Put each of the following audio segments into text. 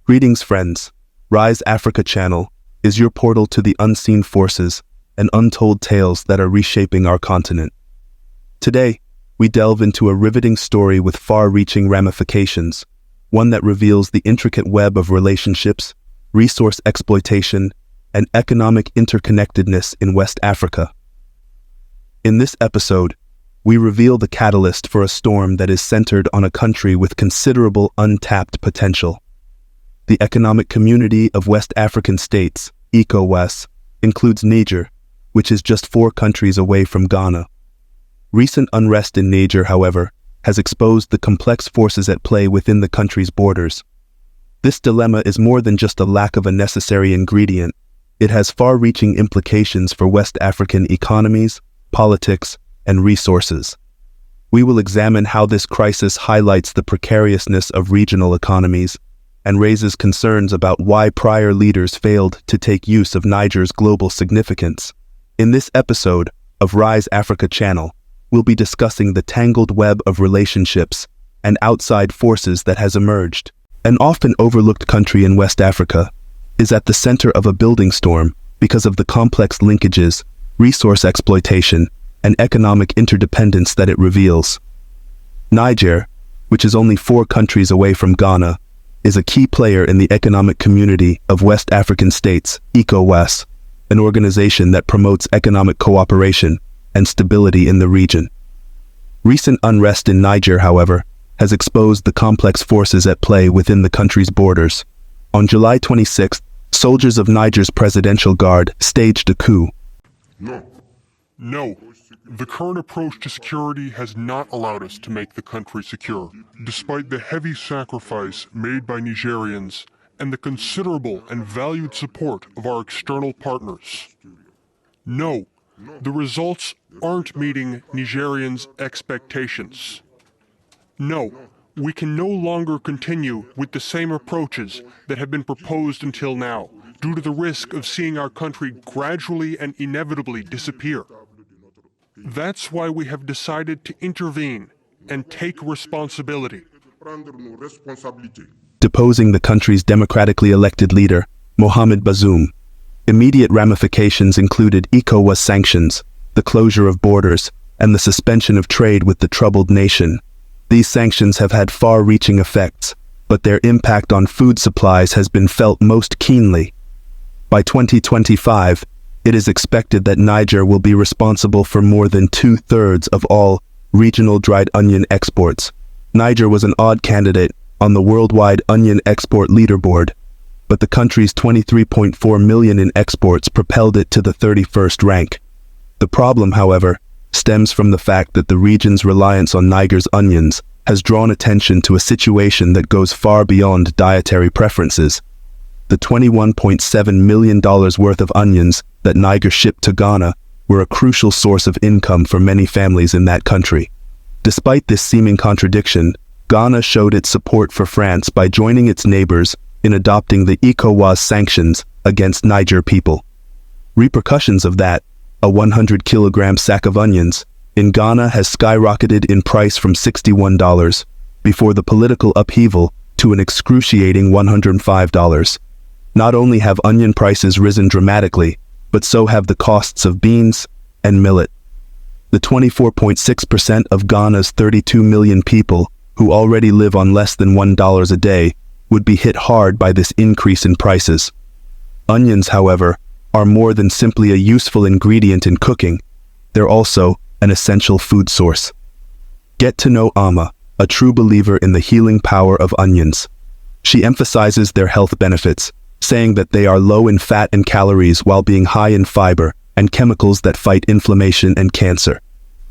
Greetings, friends. Rise Africa Channel is your portal to the unseen forces and untold tales that are reshaping our continent. Today, we delve into a riveting story with far-reaching ramifications, one that reveals the intricate web of relationships, resource exploitation, and economic interconnectedness in West Africa. In this episode, we reveal the catalyst for a storm that is centered on a country with considerable untapped potential. The Economic Community of West African States, ECOWAS, includes Niger, which is just 4 countries away from Ghana. Recent unrest in Niger, however, has exposed the complex forces at play within the country's borders. This dilemma is more than just a lack of a necessary ingredient. It has far-reaching implications for West African economies, politics, and resources. We will examine how this crisis highlights the precariousness of regional economies and raises concerns about why prior leaders failed to take use of Niger's global significance. In this episode of Rise Africa Channel, we'll be discussing the tangled web of relationships and outside forces that has emerged. An often overlooked country in West Africa is at the center of a building storm because of the complex linkages, resource exploitation, and economic interdependence that it reveals. Niger, which is only 4 countries away from Ghana, is a key player in the Economic Community of West African States, ECOWAS, an organization that promotes economic cooperation and stability in the region. Recent unrest in Niger, however, has exposed the complex forces at play within the country's borders. On July 26th, soldiers of Niger's Presidential Guard staged a coup. No. The current approach to security has not allowed us to make the country secure, despite the heavy sacrifice made by Nigerians and the considerable and valued support of our external partners. No, the results aren't meeting Nigerians' expectations. No, we can no longer continue with the same approaches that have been proposed until now, due to the risk of seeing our country gradually and inevitably disappear. That's why we have decided to intervene and take responsibility. Deposing the country's democratically elected leader, Mohamed Bazoum. Immediate ramifications included ECOWAS sanctions, the closure of borders, and the suspension of trade with the troubled nation. These sanctions have had far-reaching effects, but their impact on food supplies has been felt most keenly. By 2025, it is expected that Niger will be responsible for more than 2/3 of all regional dried onion exports. Niger was an odd candidate on the worldwide onion export leaderboard, but the country's 23.4 million in exports propelled it to the 31st rank. The problem, however, stems from the fact that the region's reliance on Niger's onions has drawn attention to a situation that goes far beyond dietary preferences. The $21.7 million worth of onions that Niger shipped to Ghana were a crucial source of income for many families in that country. Despite this seeming contradiction, Ghana showed its support for France by joining its neighbors in adopting the ECOWAS sanctions against Niger people. Repercussions of that, a 100-kilogram sack of onions, in Ghana has skyrocketed in price from $61 before the political upheaval to an excruciating $105. Not only have onion prices risen dramatically, but so have the costs of beans and millet. The 24.6% of Ghana's 32 million people who already live on less than $1 a day would be hit hard by this increase in prices. Onions, however, are more than simply a useful ingredient in cooking. They're also an essential food source. Get to know Ama, a true believer in the healing power of onions. She emphasizes their health benefits, saying that they are low in fat and calories while being high in fiber and chemicals that fight inflammation and cancer.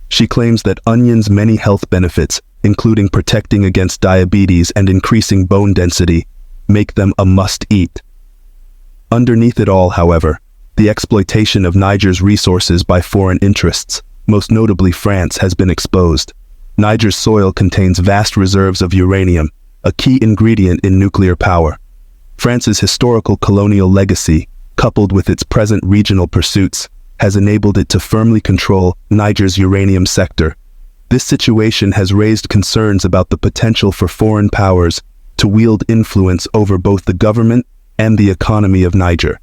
She claims that onions' many health benefits, including protecting against diabetes and increasing bone density, make them a must-eat. Underneath it all, however, the exploitation of Niger's resources by foreign interests, most notably France, has been exposed. Niger's soil contains vast reserves of uranium, a key ingredient in nuclear power. France's historical colonial legacy, coupled with its present regional pursuits, has enabled it to firmly control Niger's uranium sector. This situation has raised concerns about the potential for foreign powers to wield influence over both the government and the economy of Niger.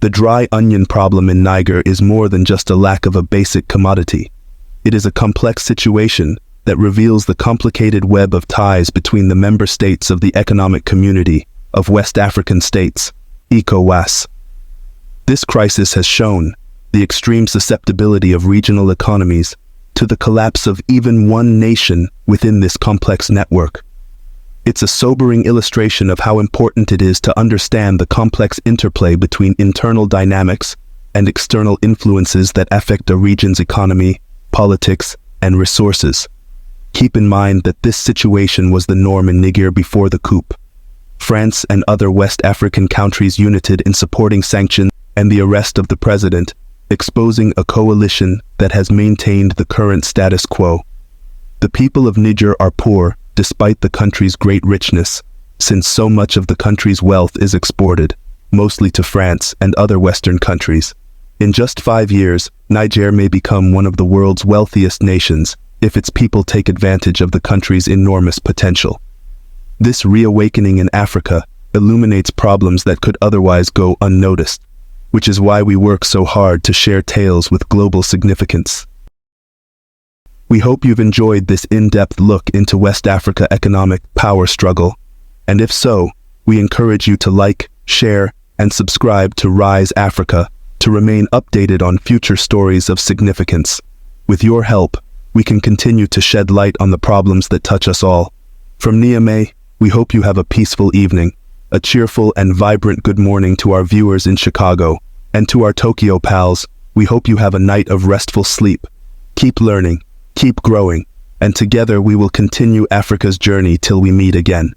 The dry onion problem in Niger is more than just a lack of a basic commodity. It is a complex situation that reveals the complicated web of ties between the member states of the Economic Community of West African States, ECOWAS. This crisis has shown the extreme susceptibility of regional economies to the collapse of even one nation within this complex network. It's a sobering illustration of how important it is to understand the complex interplay between internal dynamics and external influences that affect a region's economy, politics, and resources. Keep in mind that this situation was the norm in Niger before the coup. France and other West African countries united in supporting sanctions and the arrest of the president, exposing a coalition that has maintained the current status quo. The people of Niger are poor despite the country's great richness, since so much of the country's wealth is exported, mostly to France and other Western countries. In just 5 years, Niger may become one of the world's wealthiest nations if its people take advantage of the country's enormous potential. This reawakening in Africa illuminates problems that could otherwise go unnoticed, which is why we work so hard to share tales with global significance. We hope you've enjoyed this in-depth look into West Africa economic power struggle, and if so, we encourage you to like, share, and subscribe to Rise Africa to remain updated on future stories of significance. With your help, we can continue to shed light on the problems that touch us all. From Niamey, we hope you have a peaceful evening, a cheerful and vibrant good morning to our viewers in Chicago, and to our Tokyo pals, we hope you have a night of restful sleep. Keep learning, keep growing, and together we will continue Africa's journey till we meet again.